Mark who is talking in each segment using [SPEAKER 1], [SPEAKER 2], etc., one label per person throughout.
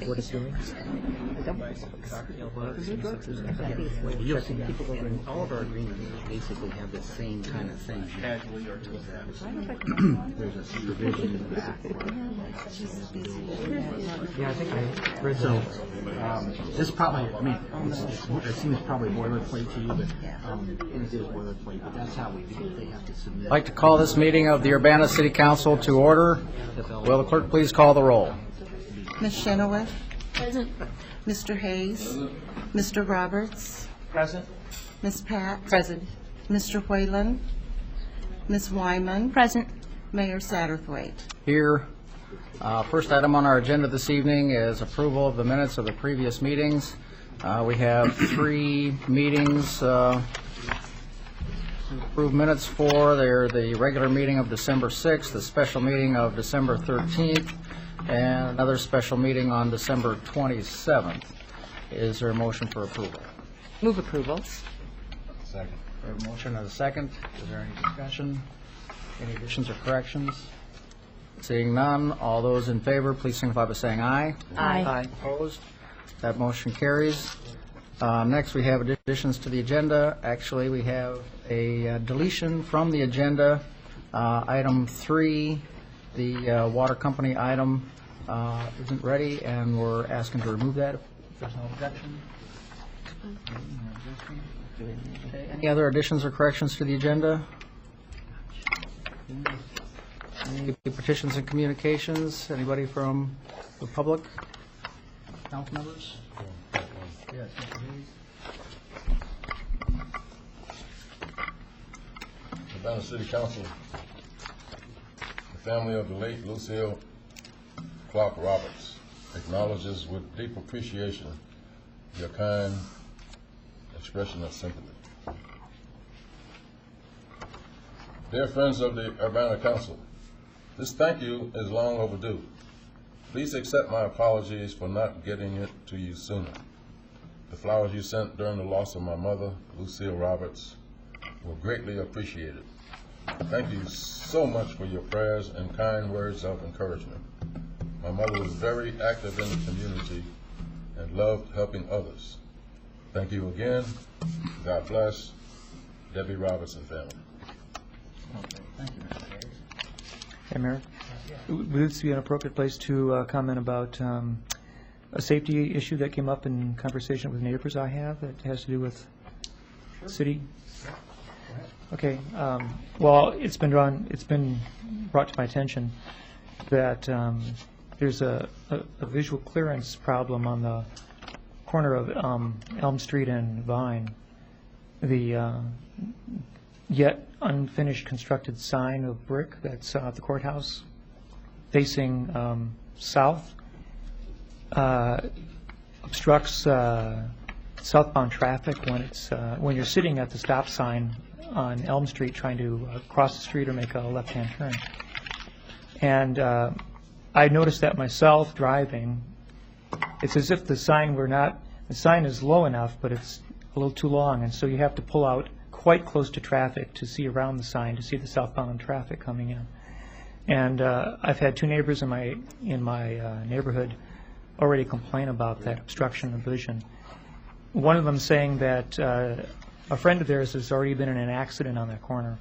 [SPEAKER 1] what it's doing?
[SPEAKER 2] All of our agreements basically have the same kind of thing. There's a supervision in the back.
[SPEAKER 1] Yeah, I think I read
[SPEAKER 2] So,
[SPEAKER 1] that.
[SPEAKER 2] this probably, I mean, it seems probably boilerplate to you, but it is boilerplate, but that's how we do it. They have to submit.
[SPEAKER 3] I'd like to call this meeting of the Urbana City Council to order. Will the clerk please call the roll?
[SPEAKER 4] Ms. Chenoweth? Present. Mr. Hayes? Mr. Roberts?
[SPEAKER 1] Present.
[SPEAKER 4] Ms. Pat? Present. Mr. Whalen? Ms. Wyman?
[SPEAKER 5] Present.
[SPEAKER 4] Mayor Satterthwaite?
[SPEAKER 3] Here. First item on our agenda this evening is approval of the minutes of the previous meetings. We have 3 meetings approved minutes for. They're the regular meeting of December 6th, the special meeting of December 13th, and another special meeting on December 27th. Is there a motion for approval?
[SPEAKER 5] Move approval.
[SPEAKER 3] Second. We have a motion and a second. Is there any discussion? Any additions or corrections? Seeing none, all those in favor, please signify by saying aye.
[SPEAKER 5] Aye.
[SPEAKER 3] Opposed? That motion carries. Next, we have additions to the agenda. Actually, we have a deletion from the agenda. Item 3, the water company item isn't ready, and we're asking to remove that if there's no objection. Okay, any other additions or corrections to the agenda? Any petitions and communications? Anybody from the public? Council members? Yes, Mr. Hayes.
[SPEAKER 6] Urbana City Council, the family of the late Lucille Clark Roberts acknowledges with deep appreciation your kind expression of sympathy. Dear friends of the Urbana Council, this thank you is long overdue. Please accept my apologies for not getting it to you sooner. The flowers you sent during the loss of my mother, Lucille Roberts, were greatly appreciated. Thank you so much for your prayers and kind words of encouragement. My mother was very active in the community and loved helping others. Thank you again. God bless. Debbie Roberts and family.
[SPEAKER 3] Okay, thank you, Mr. Hayes.
[SPEAKER 1] Hey, Mayor, would this be an appropriate place to comment about a safety issue that came up in conversation with neighbors I have that has to do with city? Okay. Well, it's been brought to my attention that there's a visual clearance problem on the corner of Elm Street and Vine. The yet unfinished constructed sign of brick that's at the courthouse facing south obstructs southbound traffic when you're sitting at the stop sign on Elm Street trying to cross the street or make a left-hand turn. And I noticed that myself driving. It's as if the sign is low enough, but it's a little too long, and so you have to pull out quite close to traffic to see around the sign, to see the southbound traffic coming in. And I've had 2 neighbors in my neighborhood already complain about that obstruction of vision. One of them saying that a friend of theirs has already been in an accident on that corner.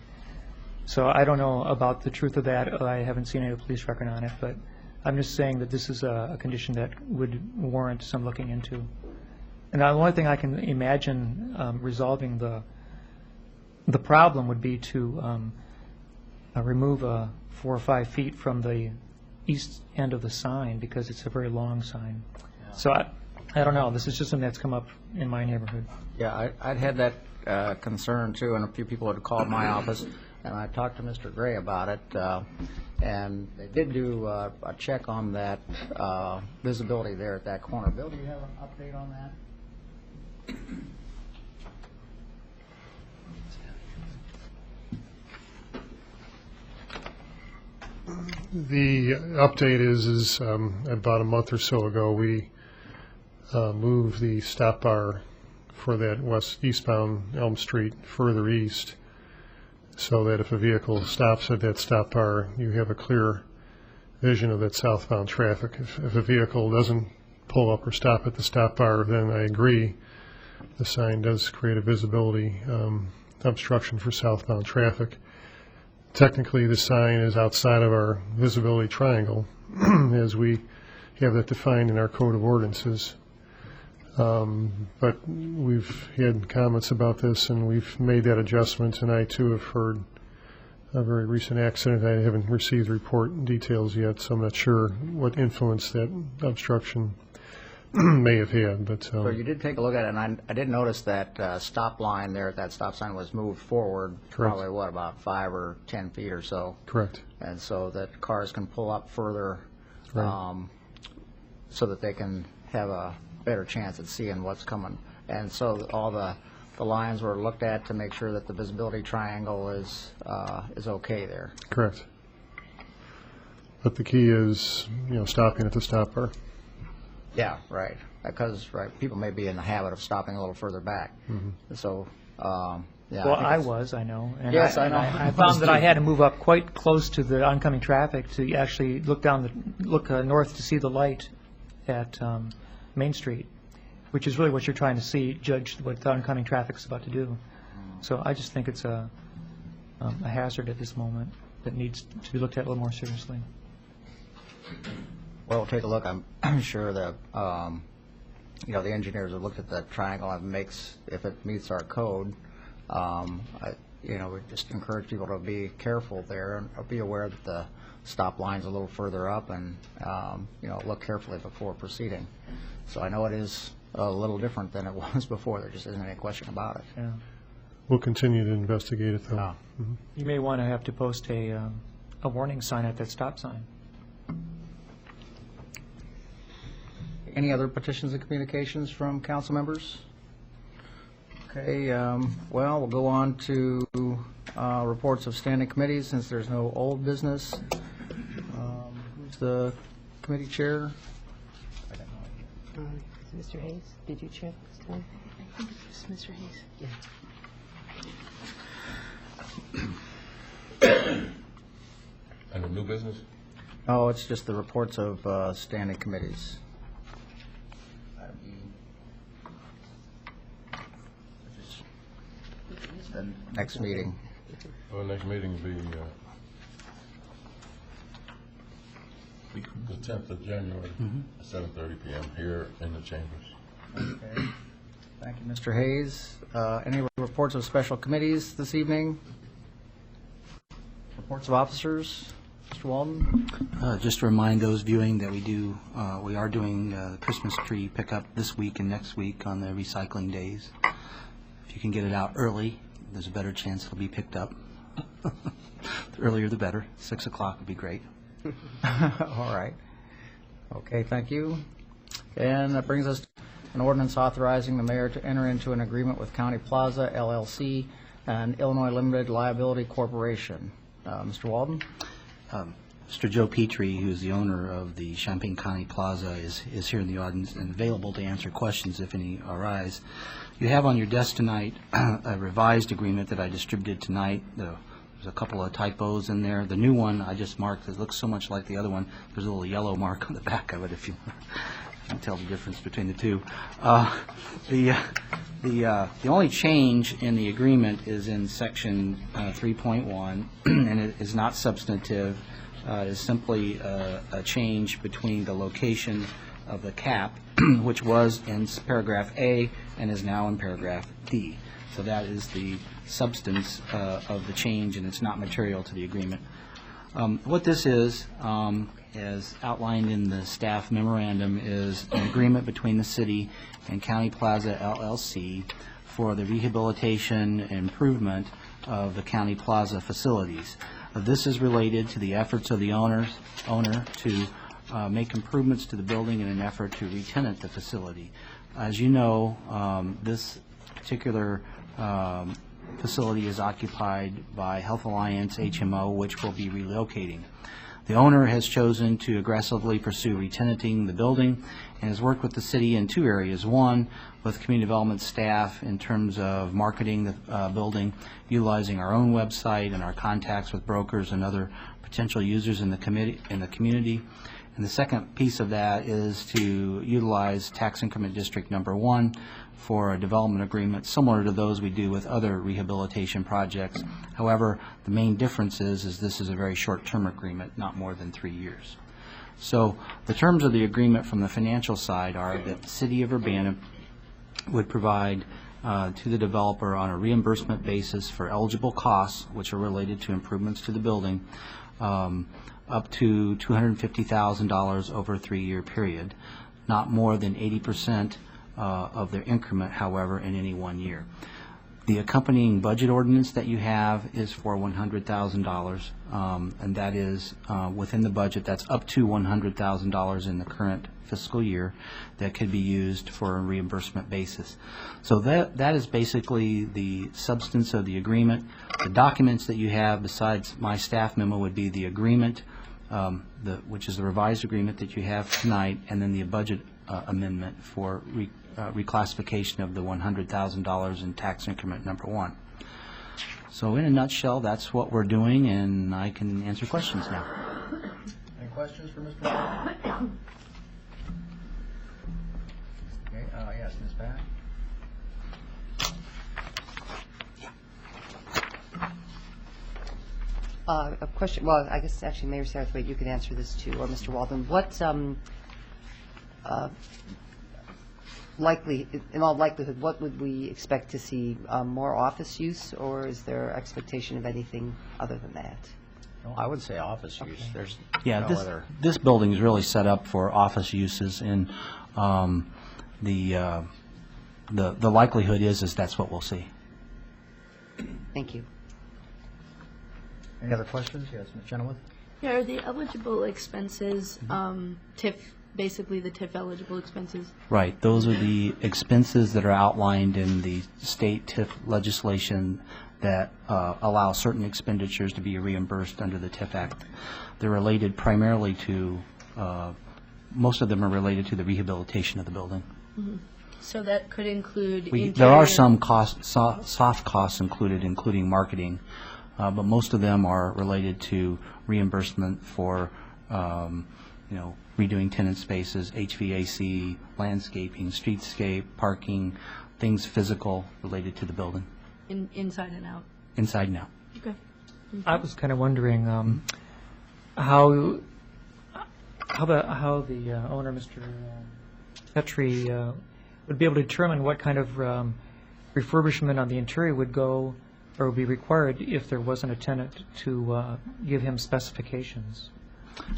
[SPEAKER 1] So I don't know about the truth of that. I haven't seen any police record on it, but I'm just saying that this is a condition that would warrant some looking into. And the only thing I can imagine resolving the problem would be to remove 4 or 5 feet from the east end of the sign, because it's a very long sign. Yeah. So I don't know. This is just something that's come up in my neighborhood.
[SPEAKER 3] Yeah, I'd had that concern too, and a few people had called my office, and I talked to Mr. Gray about it, and they did do a check on that visibility there at that corner. Bill, do you have an update on that?
[SPEAKER 7] The update is about a month or so ago, we moved the stop bar for that eastbound Elm Street further east, so that if a vehicle stops at that stop bar, you have a clear vision of that southbound traffic. If a vehicle doesn't pull up or stop at the stop bar, then I agree. The sign does create a visibility obstruction for southbound traffic. Technically, the sign is outside of our visibility triangle, as we have that defined in our code of ordinances. But we've had comments about this, and we've made that adjustment, and I too have heard a very recent accident. I haven't received report details yet, so I'm not sure what influence that obstruction may have had, but.
[SPEAKER 3] So you did take a look at it, and I did notice that stop line there, that stop sign was moved forward.
[SPEAKER 7] Correct.
[SPEAKER 3] Probably, what, about 5 or 10 feet or so?
[SPEAKER 7] Correct.
[SPEAKER 3] And so that cars can pull up further,
[SPEAKER 7] Right.
[SPEAKER 3] so that they can have a better chance at seeing what's coming. And so all the lines were looked at to make sure that the visibility triangle is okay there.
[SPEAKER 7] Correct. But the key is, stopping at the stop bar.
[SPEAKER 3] Yeah, right. Because, people may be in the habit of stopping a little further back. So, yeah.
[SPEAKER 1] Well,
[SPEAKER 3] think
[SPEAKER 1] I
[SPEAKER 3] it's-
[SPEAKER 1] was, I know. And
[SPEAKER 3] Yes, I know.
[SPEAKER 1] I found that I had to move up quite close to the oncoming traffic to actually look north to see the light at Main Street, which is really what you're trying to see, judge what the oncoming traffic is about to do. So I just think it's a hazard at this moment that needs to be looked at a little more seriously.
[SPEAKER 3] Well, we'll take a look. I'm sure that, the engineers have looked at the triangle and if it meets our code, we just encourage people to be careful there and be aware that the stop line's a little further up and, look carefully before proceeding. So I know it is a little different than it was before. There just isn't any question about it.
[SPEAKER 1] Yeah.
[SPEAKER 7] We'll continue to investigate it, though.
[SPEAKER 3] Ah.
[SPEAKER 1] You may want to have to post a warning sign at that stop sign.
[SPEAKER 3] Any other petitions and communications from council members? Okay, we'll go on to reports of standing committees, since there's no old business. Who's the committee chair?
[SPEAKER 5] Mr. Hayes, did you check this time? I think it's Mr. Hayes. Yeah.
[SPEAKER 6] And the new business?
[SPEAKER 3] Oh, it's just the reports of standing committees. The next meeting.
[SPEAKER 6] Well, next meeting will be the 10th of January, at 7:30 p.m. here in the chambers.
[SPEAKER 3] Okay. Thank you, Mr. Hayes. Any reports of special committees this evening? Reports of officers? Mr. Walden?
[SPEAKER 2] Just to remind those viewing that we are doing the Christmas tree pickup this week and next week on the recycling days. If you can get it out early, there's a better chance it'll be picked up. The earlier the better. 6 o'clock would be great.
[SPEAKER 3] All right. Okay, thank you. And that brings us to an ordinance authorizing the mayor to enter into an agreement with County Plaza LLC and Illinois Limited Liability Corporation. Mr. Walden?
[SPEAKER 2] Mr. Joe Petrie, who is the owner of the Champaign County Plaza, is here in the audience and available to answer questions if any arise. You have on your desk tonight a revised agreement that I distributed tonight. There's a couple of typos in there. The new one I just marked, it looks so much like the other one. There's a little yellow mark on the back of it if you can tell the difference between the two. The only change in the agreement is in section 3.1, and it is not substantive. It is simply a change between the location of the cap, which was in paragraph A and is now in paragraph D. So that is the substance of the change, and it's not material to the agreement. What this is, as outlined in the staff memorandum, is an agreement between the city and County Plaza LLC for the rehabilitation and improvement of the County Plaza facilities. This is related to the efforts of the owner to make improvements to the building in an effort to re-tenant the facility. As you know, this particular facility is occupied by Health Alliance HMO, which will be relocating. The owner has chosen to aggressively pursue re-tenanting the building and has worked with the city in two areas. One, with community development staff in terms of marketing the building, utilizing our own website and our contacts with brokers and other potential users in the community. And And the second piece of that is to utilize tax increment district number 1 for a development agreement similar to those we do with other rehabilitation projects. However, the main difference is this is a very short-term agreement, not more than 3 years. So the terms of the agreement from the financial side are that the City of Urbana would provide to the developer on a reimbursement basis for eligible costs, which are related to improvements to the building, up to $250,000 over a 3-year period, not more than 80% of their increment, however, in any 1 year. The accompanying budget ordinance that you have is for $100,000, and that is within the budget. That's up to $100,000 in the current fiscal year that could be used for a reimbursement basis. So that is basically the substance of the agreement. The documents that you have besides my staff memo would be the agreement, which is the revised agreement that you have tonight, and then the budget amendment for reclassification of the $100,000 in tax increment number 1. So in a nutshell, that's what we're doing, and I can answer questions now.
[SPEAKER 3] Any questions for Mr. Wall? Okay, yes, Ms. Pat?
[SPEAKER 5] A question, well, I guess actually Mayor Satterthwaite, you could answer this too, or Mr. Walden. What in all likelihood, what would we expect to see? More office use, or is there expectation of anything other than that?
[SPEAKER 3] No, I would say office use. There's
[SPEAKER 2] Yeah,
[SPEAKER 3] no other.
[SPEAKER 2] this building is really set up for office uses, and the likelihood is that's what we'll see.
[SPEAKER 5] Thank you.
[SPEAKER 3] Any other questions? Yes, Ms. Chenoweth?
[SPEAKER 8] Yeah, are the eligible expenses, TIF, basically the TIF eligible expenses?
[SPEAKER 2] Right. Those are the expenses that are outlined in the state TIF legislation that allow certain expenditures to be reimbursed under the TIF Act. They're related primarily to, most of them are related to the rehabilitation of the building.
[SPEAKER 8] So that could include
[SPEAKER 2] There are
[SPEAKER 8] interior-
[SPEAKER 2] some soft costs included, including marketing, but most of them are related to reimbursement for, redoing tenant spaces, HVAC, landscaping, streetscape, parking, things physical related to the building,
[SPEAKER 8] inside and out.
[SPEAKER 2] inside and out.
[SPEAKER 8] Okay.
[SPEAKER 1] I was kind of wondering how the owner, Mr. Petrie, would be able to determine what kind of refurbishment on the interior would go or would be required if there wasn't a tenant to give him specifications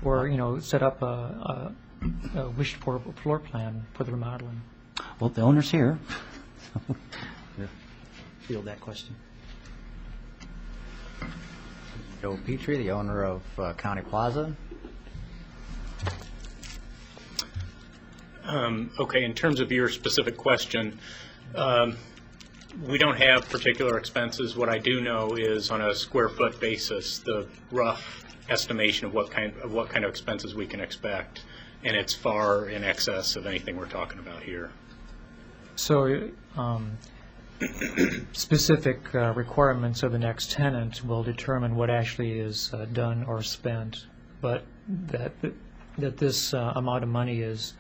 [SPEAKER 1] or, set up a wished-for floor plan for the remodeling.
[SPEAKER 2] Well, the owner's here. Field that question.
[SPEAKER 3] Joe Petrie, the owner of County Plaza.
[SPEAKER 9] Okay, in terms of your specific question, we don't have particular expenses. What I do know is on a square foot basis, the rough estimation of what kind of expenses we can expect, and it's far in excess of anything we're talking about here.
[SPEAKER 1] So specific requirements of the next tenant will determine what actually is done or spent, but that this amount of money is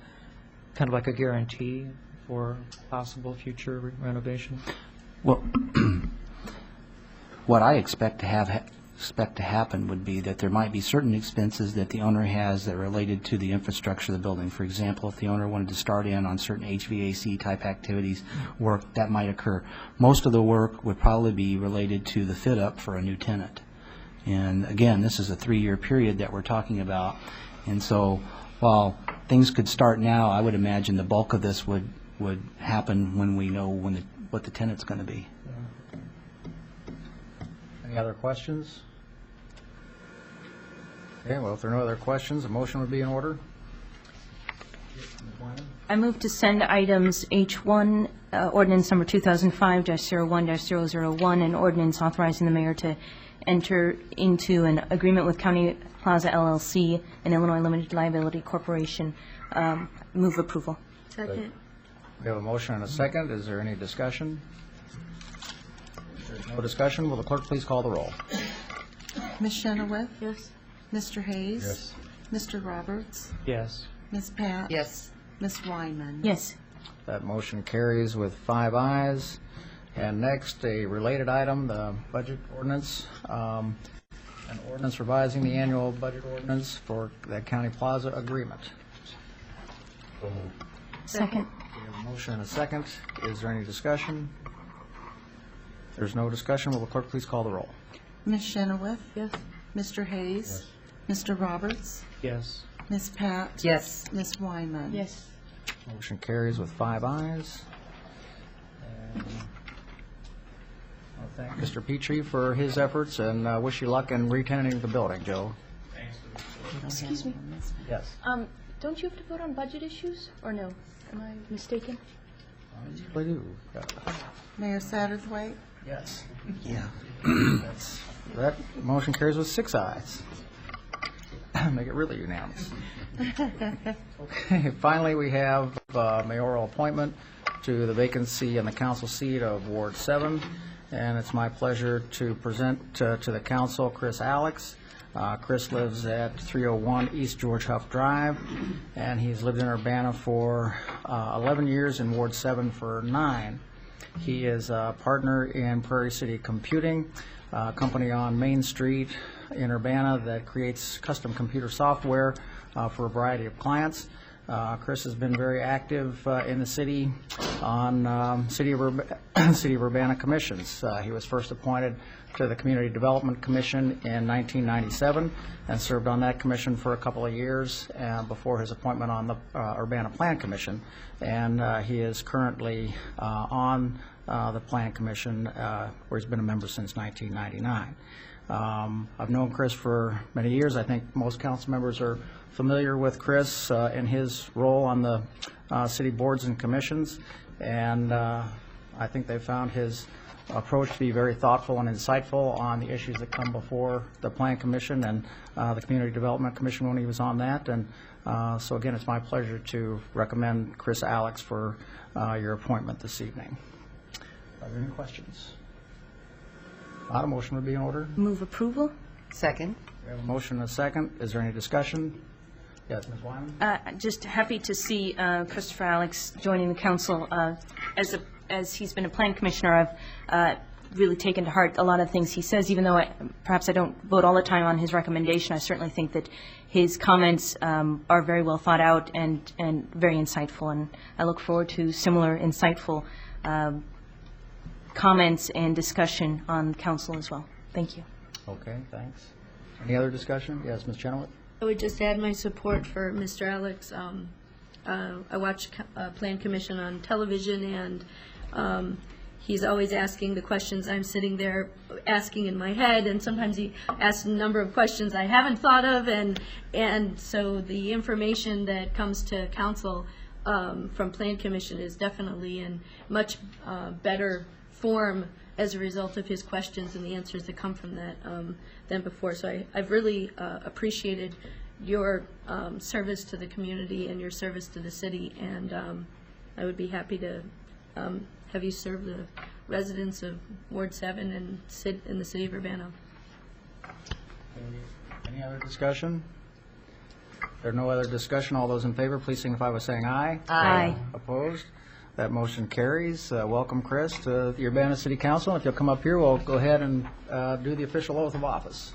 [SPEAKER 1] kind of like a guarantee for possible future renovation?
[SPEAKER 2] Well, what I expect to happen would be that there might be certain expenses that the owner has that are related to the infrastructure of the building. For example, if the owner wanted to start in on certain HVAC type activities, work that might occur. Most of the work would probably be related to the fit up for a new tenant. And again, this is a 3-year period that we're talking about. And so while things could start now, I would imagine the bulk of this would happen when we know what the tenant's going to be.
[SPEAKER 3] Any other questions? Okay, well, if there are no other questions, a motion would be in order.
[SPEAKER 10] I move to send items H1, ordinance number 2005-01-001, and ordinance authorizing the mayor to enter into an agreement with County Plaza LLC and Illinois Limited Liability Corporation. Move approval.
[SPEAKER 8] Second.
[SPEAKER 3] We have a motion and a second. Is there any discussion? If there's no discussion, will the clerk please call the roll?
[SPEAKER 4] Ms. Chenoweth?
[SPEAKER 8] Yes.
[SPEAKER 4] Mr. Hayes?
[SPEAKER 6] Yes.
[SPEAKER 4] Mr. Roberts,
[SPEAKER 1] Yes.
[SPEAKER 4] Ms. Pat.
[SPEAKER 5] Yes.
[SPEAKER 4] Ms. Wyman.
[SPEAKER 10] Yes.
[SPEAKER 3] That motion carries with 5 ayes. And next, a related item, the budget ordinance. An ordinance revising the annual budget ordinance for the County Plaza agreement.
[SPEAKER 6] So moved.
[SPEAKER 10] Second.
[SPEAKER 3] We have a motion and a second. Is there any discussion? There's no discussion. Will the clerk please call the roll?
[SPEAKER 4] Ms. Chenoweth?
[SPEAKER 8] Yes.
[SPEAKER 4] Mr. Hayes? Mr. Roberts?
[SPEAKER 1] Yes.
[SPEAKER 4] Ms. Pat?
[SPEAKER 5] Yes.
[SPEAKER 4] Ms. Wyman?
[SPEAKER 8] Yes.
[SPEAKER 3] Motion carries with 5 ayes. And I'll thank Mr. Petrie for his efforts and wish you luck in re-tenanting the building, Joe.
[SPEAKER 8] Excuse me.
[SPEAKER 3] Yes.
[SPEAKER 8] Don't you have to vote on budget issues, or no? Am I mistaken?
[SPEAKER 3] I do.
[SPEAKER 4] Mayor Satterthwaite?
[SPEAKER 3] Yes. Yeah. That motion carries with 6 ayes. Make it really unanimous. Okay, finally, we have mayoral appointment to the vacancy in the council seat of Ward 7, and it's my pleasure to present to the council Chris Alex. Chris lives at 301 East George Huff Drive, and he's lived in Urbana for 11 years, in Ward 7 for 9. He is a partner in Prairie City Computing, a company on Main Street in Urbana that creates custom computer software for a variety of clients. Chris has been very active in the city on City of Urbana commissions. He was first appointed to the Community Development Commission in 1997 and served on that commission for a couple of years before his appointment on the Urbana Plan Commission. And he is currently on the Plan Commission, where he's been a member since 1999. I've known Chris for many years. I think most council members are familiar with Chris and his role on the city boards and commissions, and I think they found his approach to be very thoughtful and insightful on the issues that come before the Plan Commission and the Community Development Commission when he was on that. And so again, it's my pleasure to recommend Chris Alex for your appointment this evening. Are there any questions? Not a motion would be in order.
[SPEAKER 10] Move approval?
[SPEAKER 5] Second.
[SPEAKER 3] We have a motion and a second. Is there any discussion? Yes, Ms. Wyman?
[SPEAKER 10] Just happy to see Christopher Alex joining the council. As he's been a plan commissioner, I've really taken to heart a lot of things he says, even though perhaps I don't vote all the time on his recommendation. I certainly think that his comments are very well thought out and very insightful, and I look forward to similar insightful comments and discussion on council as well. Thank you.
[SPEAKER 3] Okay, thanks. Any other discussion? Yes, Ms. Chenoweth?
[SPEAKER 8] I would just add my support for Mr. Alex. I watch Plan Commission on television, and he's always asking the questions I'm sitting there asking in my head, and sometimes he asks a number of questions I haven't thought of, and so the information that comes to council from Plan Commission is definitely in much better form as a result of his questions and the answers that come from that than before. So I've really appreciated your service to the community and your service to the city, and I would be happy to have you serve the residents of Ward 7 and sit in the city of Urbana.
[SPEAKER 3] Any other discussion? If there's no other discussion, all those in favor, please signify by saying aye.
[SPEAKER 10] Aye.
[SPEAKER 3] Opposed? That motion carries. Welcome, Chris, to the Urbana City Council. If you'll come up here, we'll go ahead and do the official oath of office.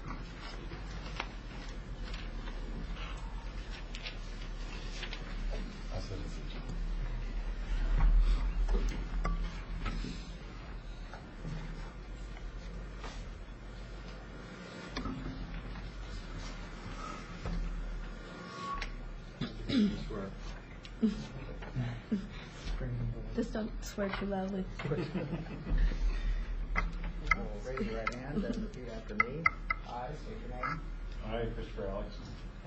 [SPEAKER 8] Just don't swear too loudly.
[SPEAKER 3] Raise your right hand and repeat after me. I state your name.
[SPEAKER 11] I, Christopher Alex,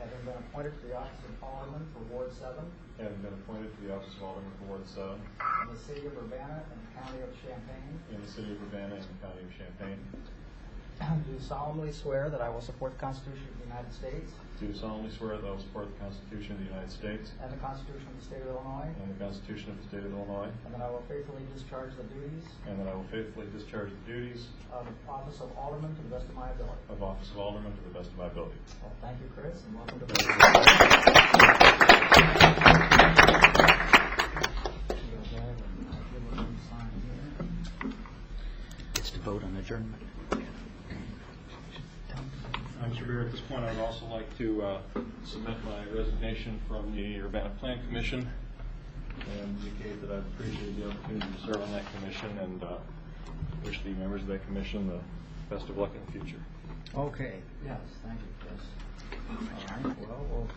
[SPEAKER 3] Having been appointed to the office of Alderman for Ward 7
[SPEAKER 11] having been appointed to the office of Alderman for Ward 7
[SPEAKER 3] in the city of Urbana and the county of Champaign,
[SPEAKER 11] in the city of Urbana and the county of Champaign,
[SPEAKER 3] do solemnly swear that I will support the Constitution of the United States
[SPEAKER 11] do solemnly swear that I will support the Constitution of the United States
[SPEAKER 3] and the Constitution of the State of Illinois,
[SPEAKER 11] and the Constitution of the State of Illinois,
[SPEAKER 3] and that I will faithfully discharge the duties
[SPEAKER 11] and that I will faithfully discharge the duties
[SPEAKER 3] of the office of Alderman to the best of my ability.
[SPEAKER 11] of office of Alderman to the best of my ability.
[SPEAKER 3] Well, thank you, Chris, and welcome to
[SPEAKER 2] Gets to vote on adjournment.
[SPEAKER 11] Mr. Mayor, at this point, I would also like to submit my resignation from the Urbana Plan Commission and indicate that I've appreciated the opportunity to serve on that commission and wish the members of that commission the best of luck in the future.
[SPEAKER 3] Okay, yes, thank you, Chris. All right, well, we'll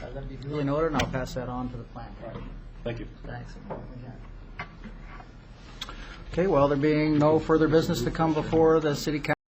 [SPEAKER 3] have that be duly noted, and I'll pass that on to the plan committee.
[SPEAKER 11] Thank you.
[SPEAKER 3] Thanks. Okay, well, there being no further business to come before the city council